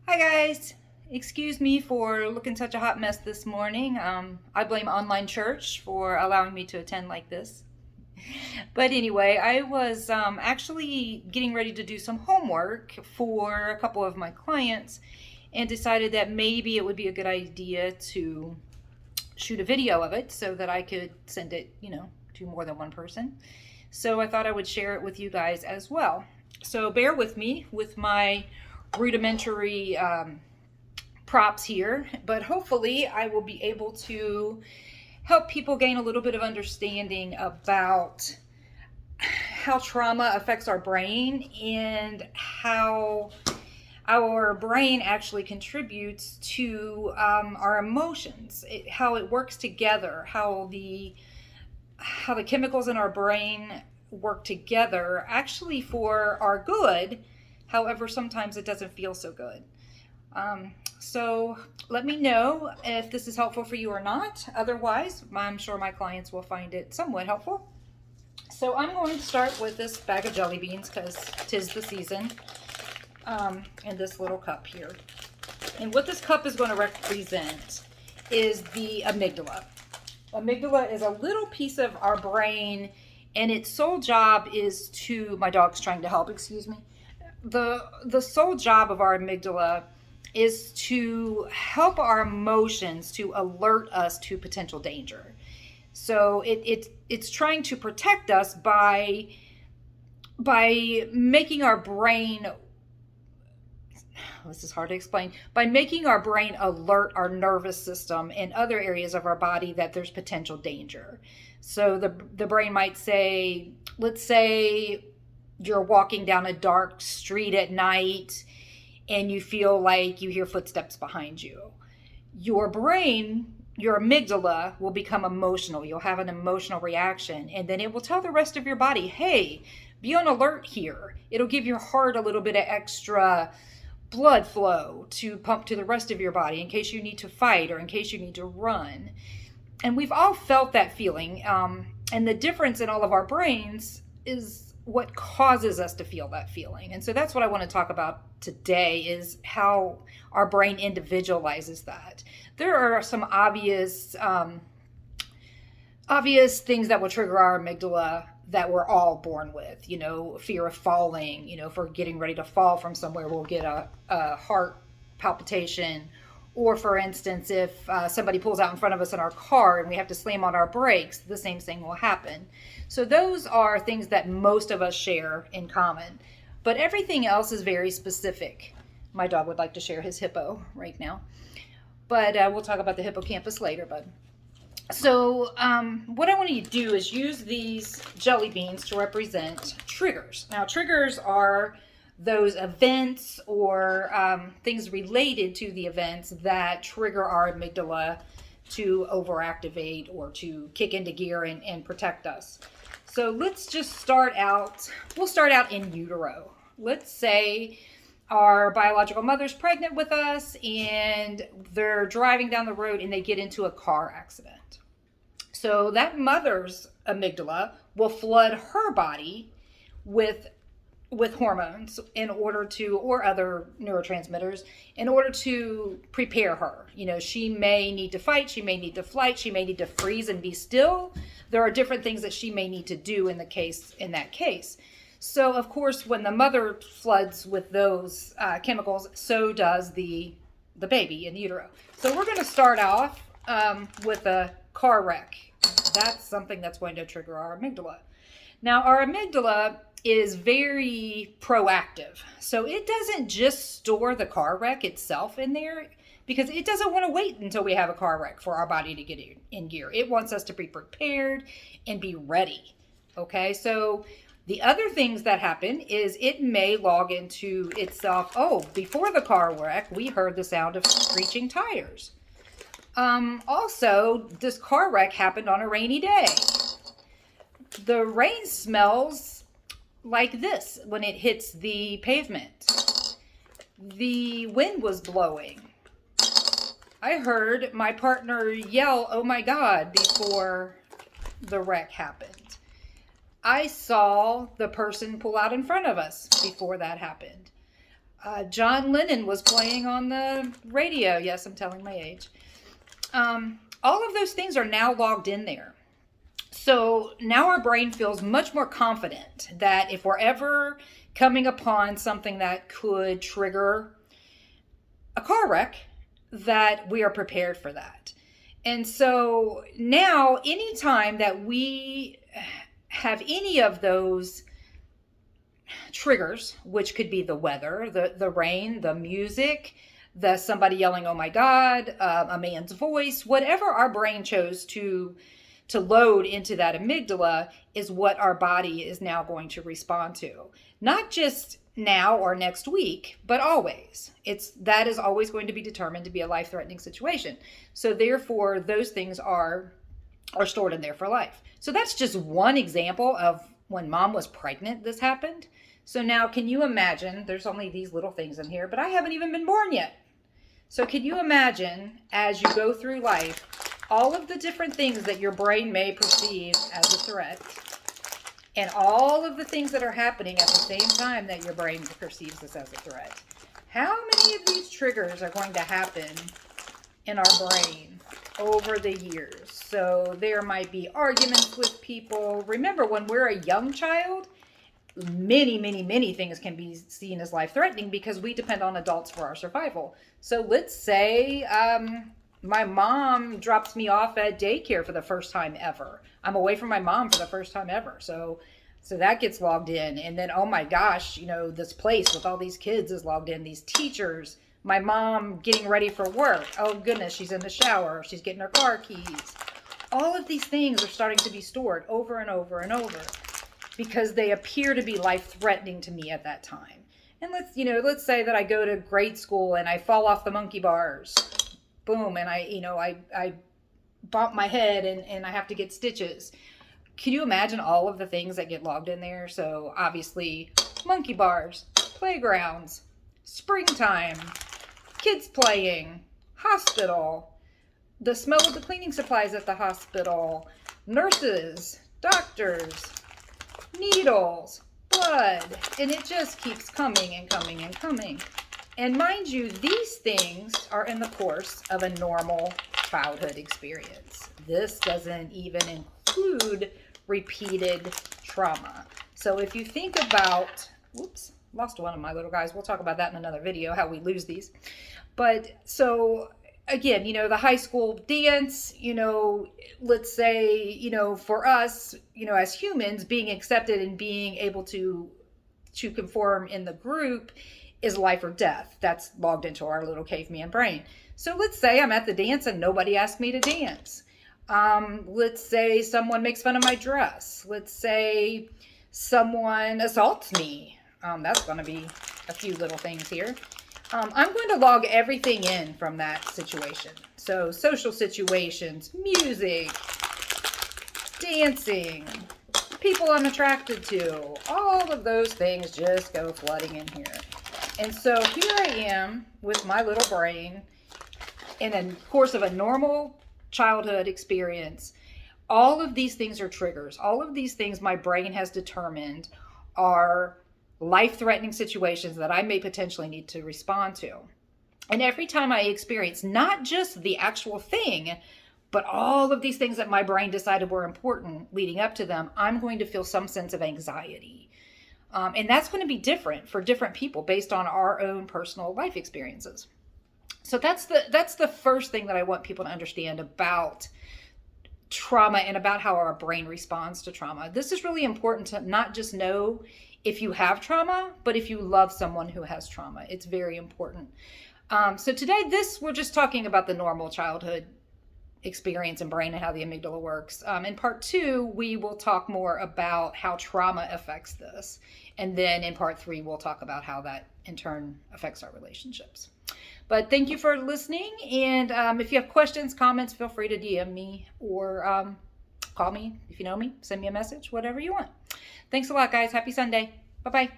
Hi guys, excuse me for looking such a hot mess this morning. I blame online church for allowing me to attend like this. But anyway, I was actually getting ready to do some homework for a couple of my clients and decided that maybe it would be a good idea to shoot a video of it so that I could send it, to more than one person. So I thought I would share it with you guys as well. So bear with me with my rudimentary props here, but hopefully I will be able to help people gain a little bit of understanding about how trauma affects our brain and how our brain actually contributes to our emotions, how it works together, how the chemicals in our brain work together actually for our good. However, sometimes it doesn't feel so good. So let me know if this is helpful for you or not. Otherwise, I'm sure my clients will find it somewhat helpful. So I'm going to start with this bag of jelly beans because 'tis the season, and this little cup here. And what this cup is going to represent is the amygdala. Amygdala is a little piece of our brain, and its sole job is to, my dog's trying to help, excuse me. The sole job of our amygdala is to help our emotions, to alert us to potential danger. So it's trying to protect us by making our brain, this is hard to explain, by making our brain alert our nervous system and other areas of our body that there's potential danger. So the brain might say, let's say you're walking down a dark street at night and you feel like you hear footsteps behind you. Your brain, your amygdala, will become emotional. You'll have an emotional reaction, and then it will tell the rest of your body, hey, be on alert here. It'll give your heart a little bit of extra blood flow to pump to the rest of your body in case you need to fight or in case you need to run. And we've all felt that feeling. And the difference in all of our brains is what causes us to feel that feeling. And so that's what I want to talk about today, is how our brain individualizes that. There are some obvious things that will trigger our amygdala that we're all born with. Fear of falling. If we're getting ready to fall from somewhere, we'll get a heart palpitation. Or for instance, if somebody pulls out in front of us in our car and we have to slam on our brakes, the same thing will happen. So those are things that most of us share in common. But everything else is very specific. My dog would like to share his hippo right now. But we'll talk about the hippocampus later, bud. So what I want you to do is use these jelly beans to represent triggers. Now, triggers are those events or things related to the events that trigger our amygdala to overactivate or to kick into gear and protect us. So let's just we'll start out in utero. Let's say our biological mother's pregnant with us and they're driving down the road and they get into a car accident. So that mother's amygdala will flood her body with hormones in order to, or other neurotransmitters, in order to prepare her. She may need to fight, she may need to flight, she may need to freeze and be still. There are different things that she may need to do in that case. So of course, when the mother floods with those chemicals, so does the baby in utero. So we're going to start off with a car wreck. That's something that's going to trigger our amygdala. Now, our amygdala is very proactive. So it doesn't just store the car wreck itself in there, because it doesn't want to wait until we have a car wreck for our body to get in gear. It wants us to be prepared and be ready. Okay, so the other things that happen is it may log into itself, before the car wreck, we heard the sound of screeching tires. Also, this car wreck happened on a rainy day. The rain smells like this when it hits the pavement. The wind was blowing. I heard my partner yell, "Oh my God," before the wreck happened. I saw the person pull out in front of us before that happened. John Lennon was playing on the radio. Yes, I'm telling my age. All of those things are now logged in there. So now our brain feels much more confident that if we're ever coming upon something that could trigger a car wreck, that we are prepared for that. And so now, anytime that we have any of those triggers, which could be the weather, the rain, the music, the somebody yelling, "Oh my God," a man's voice, whatever our brain chose to load into that amygdala is what our body is now going to respond to. Not just now or next week, but always. That is always going to be determined to be a life-threatening situation. So therefore, those things are stored in there for life. So that's just one example of when mom was pregnant, this happened. So now can you imagine, there's only these little things in here, but I haven't even been born yet. So can you imagine, as you go through life, all of the different things that your brain may perceive as a threat, and all of the things that are happening at the same time that your brain perceives this as a threat? How many of these triggers are going to happen in our brain over the years? So there might be arguments with people. Remember, when we're a young child, many things can be seen as life-threatening because we depend on adults for our survival. So let's say my mom drops me off at daycare for the first time ever. I'm away from my mom for the first time ever. So that gets logged in. And then, oh my gosh, this place with all these kids is logged in. These teachers, my mom getting ready for work. Oh goodness, she's in the shower. She's getting her car keys. All of these things are starting to be stored over and over and over because they appear to be life-threatening to me at that time. And let's say that I go to grade school and I fall off the monkey bars. Boom, and I bump my head and I have to get stitches. Can you imagine all of the things that get logged in there? So obviously, monkey bars, playgrounds, springtime, kids playing, hospital, the smell of the cleaning supplies at the hospital, nurses, doctors, needles, blood, and it just keeps coming and coming and coming. And mind you, these things are in the course of a normal childhood experience. This doesn't even include repeated trauma. So if you think about, whoops, lost one of my little guys. We'll talk about that in another video, how we lose these. But so again, the high school dance, let's say, for us, as humans, being accepted and being able to conform in the group is life or death. That's logged into our little caveman brain. So let's say I'm at the dance and nobody asked me to dance. Let's say someone makes fun of my dress. Let's say someone assaults me. That's going to be a few little things here. I'm going to log everything in from that situation. So social situations, music, dancing, people I'm attracted to, all of those things just go flooding in here. And so here I am with my little brain in the course of a normal childhood experience. All of these things are triggers. All of these things my brain has determined are life-threatening situations that I may potentially need to respond to. And every time I experience not just the actual thing, but all of these things that my brain decided were important leading up to them, I'm going to feel some sense of anxiety. And that's going to be different for different people based on our own personal life experiences. So that's the first thing that I want people to understand about trauma and about how our brain responds to trauma. This is really important to not just know if you have trauma, but if you love someone who has trauma. It's very important. So today, we're just talking about the normal childhood experience and brain and how the amygdala works. In part 2, we will talk more about how trauma affects this. And then in part 3, we'll talk about how that in turn affects our relationships. But thank you for listening. And if you have questions, comments, feel free to DM me or call me if you know me. Send me a message, whatever you want. Thanks a lot, guys. Happy Sunday. Bye-bye.